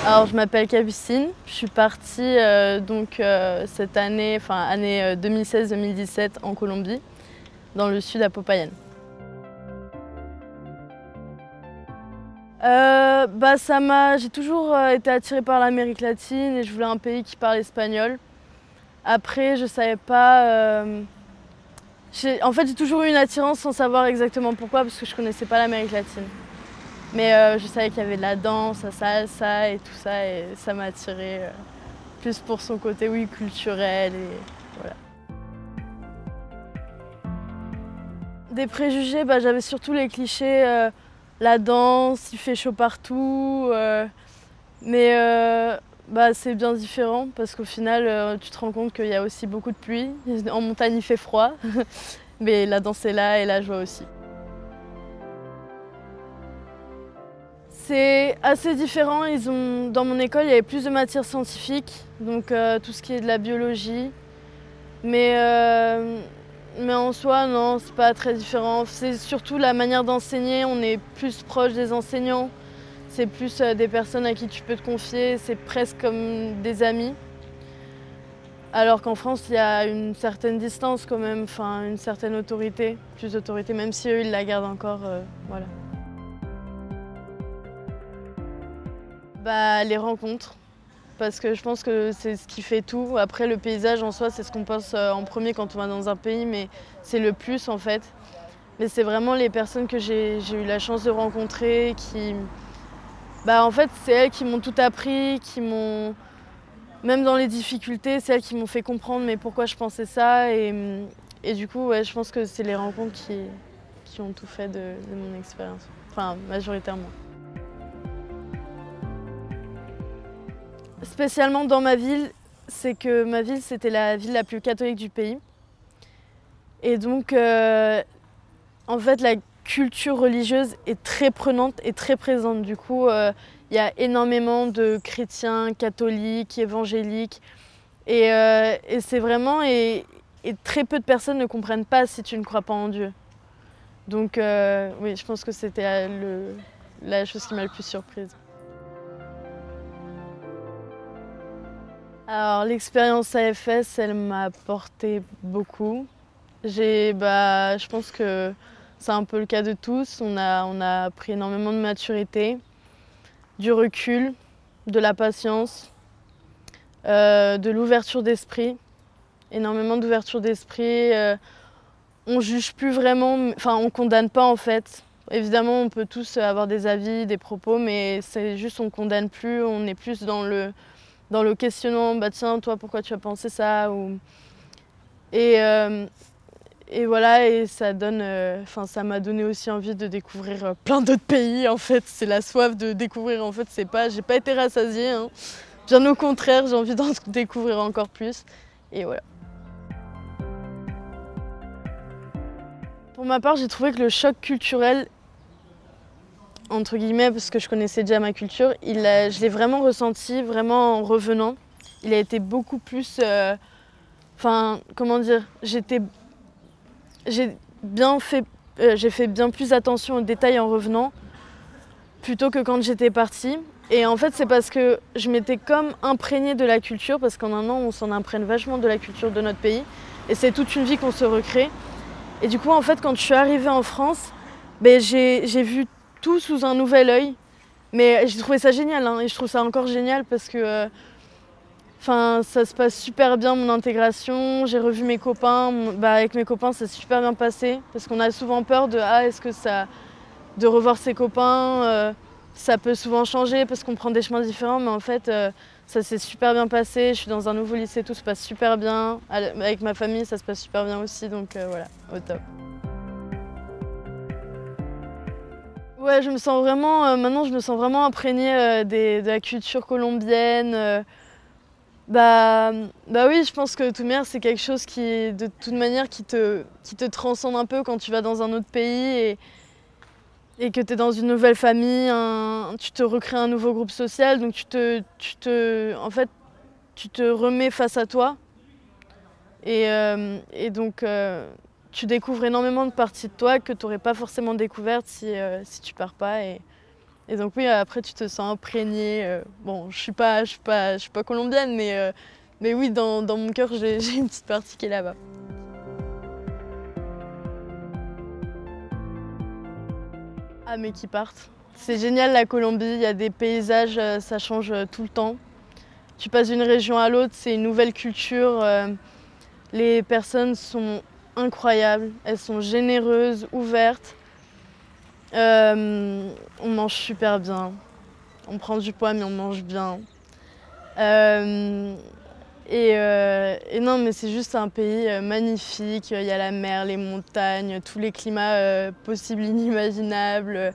Alors je m'appelle Capucine, je suis partie cette année, année 2016-2017 en Colombie, dans le sud à Popayán. J'ai toujours été attirée par l'Amérique latine et je voulais un pays qui parle espagnol. Après, je savais pas. En fait, j'ai toujours eu une attirance sans savoir exactement pourquoi, parce que je connaissais pas l'Amérique latine. Mais je savais qu'il y avait de la danse, la salsa et tout ça, et ça m'a attirée plus pour son côté, oui, culturel et voilà. Des préjugés, j'avais surtout les clichés, la danse, il fait chaud partout, mais c'est bien différent parce qu'au final, tu te rends compte qu'il y a aussi beaucoup de pluie. En montagne, il fait froid, mais la danse est là et la joie aussi. C'est assez différent. Dans mon école, il y avait plus de matières scientifiques, donc tout ce qui est de la biologie. Mais en soi, non, c'est pas très différent. C'est surtout la manière d'enseigner. On est plus proche des enseignants. C'est plus des personnes à qui tu peux te confier. C'est presque comme des amis. Alors qu'en France, il y a une certaine distance quand même, une certaine autorité, plus d'autorité, même si eux, ils la gardent encore, voilà. Les rencontres, parce que je pense que c'est ce qui fait tout. Après, le paysage en soi, c'est ce qu'on pense en premier quand on va dans un pays, mais c'est le plus en fait. Mais c'est vraiment les personnes que j'ai eu la chance de rencontrer qui... en fait, c'est elles qui m'ont tout appris, même dans les difficultés, c'est elles qui m'ont fait comprendre mais pourquoi je pensais ça. Et du coup, ouais, je pense que c'est les rencontres qui ont tout fait de mon expérience, majoritairement. Spécialement dans ma ville, c'est que ma ville, c'était la ville la plus catholique du pays. Et donc, en fait, la culture religieuse est très prenante et très présente. Du coup, il y a énormément de chrétiens, catholiques, évangéliques. Et c'est vraiment... Et très peu de personnes ne comprennent pas si tu ne crois pas en Dieu. Donc, oui, je pense que c'était la chose qui m'a le plus surprise. Alors l'expérience AFS, elle m'a apporté beaucoup. Je pense que c'est un peu le cas de tous. On a pris énormément de maturité, du recul, de la patience, de l'ouverture d'esprit, énormément d'ouverture d'esprit. On juge plus vraiment, on condamne pas en fait. Évidemment, on peut tous avoir des avis, des propos, mais c'est juste on condamne plus, on est plus dans le questionnement, tiens, toi, pourquoi tu as pensé ça et voilà, et ça donne, ça m'a donné aussi envie de découvrir plein d'autres pays, en fait. C'est la soif de découvrir, en fait, j'ai pas été rassasiée, hein. Bien au contraire, j'ai envie d'en découvrir encore plus, et voilà. Pour ma part, j'ai trouvé que le choc culturel, entre guillemets, parce que je connaissais déjà ma culture, je l'ai vraiment ressenti, vraiment en revenant. Il a été beaucoup plus... comment dire, j'ai fait bien plus attention aux détails en revenant, plutôt que quand j'étais partie. Et en fait, c'est parce que je m'étais comme imprégnée de la culture, parce qu'en un an, on s'en imprègne vachement de la culture de notre pays. Et c'est toute une vie qu'on se recrée. Et du coup, en fait, quand je suis arrivée en France, j'ai vu tout sous un nouvel œil. Mais j'ai trouvé ça génial, hein, et je trouve ça encore génial parce que ça se passe super bien mon intégration. J'ai revu mes copains. Avec mes copains, ça s'est super bien passé parce qu'on a souvent peur de de revoir ses copains. Ça peut souvent changer parce qu'on prend des chemins différents, mais en fait, ça s'est super bien passé. Je suis dans un nouveau lycée, tout se passe super bien. Avec ma famille, ça se passe super bien aussi, donc voilà, au top. Ouais, je me sens vraiment, maintenant je me sens vraiment imprégnée de la culture colombienne. Oui, je pense que de toute manière c'est quelque chose qui, de toute manière, qui te transcende un peu quand tu vas dans un autre pays et que tu es dans une nouvelle famille, tu te recrées un nouveau groupe social, donc en fait, tu te remets face à toi et donc tu découvres énormément de parties de toi que tu n'aurais pas forcément découvertes si tu pars pas. Et donc oui, après tu te sens imprégné. Bon, je suis pas colombienne, mais oui, dans mon cœur, j'ai une petite partie qui est là-bas. Ah mais qui partent. C'est génial la Colombie, il y a des paysages, ça change tout le temps. Tu passes d'une région à l'autre, c'est une nouvelle culture. Les personnes sont incroyables, elles sont généreuses, ouvertes. On mange super bien. On prend du poids mais on mange bien. Et non, mais c'est juste un pays magnifique. Il y a la mer, les montagnes, tous les climats possibles, inimaginables,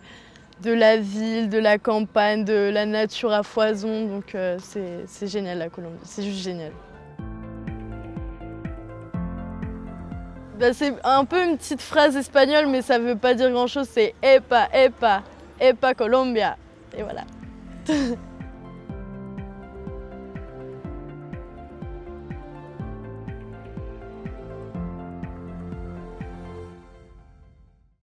de la ville, de la campagne, de la nature à foison. Donc c'est génial la Colombie, c'est juste génial. Bah, c'est un peu une petite phrase espagnole, mais ça veut pas dire grand-chose. C'est Epa, Epa, Epa Colombia. Et voilà.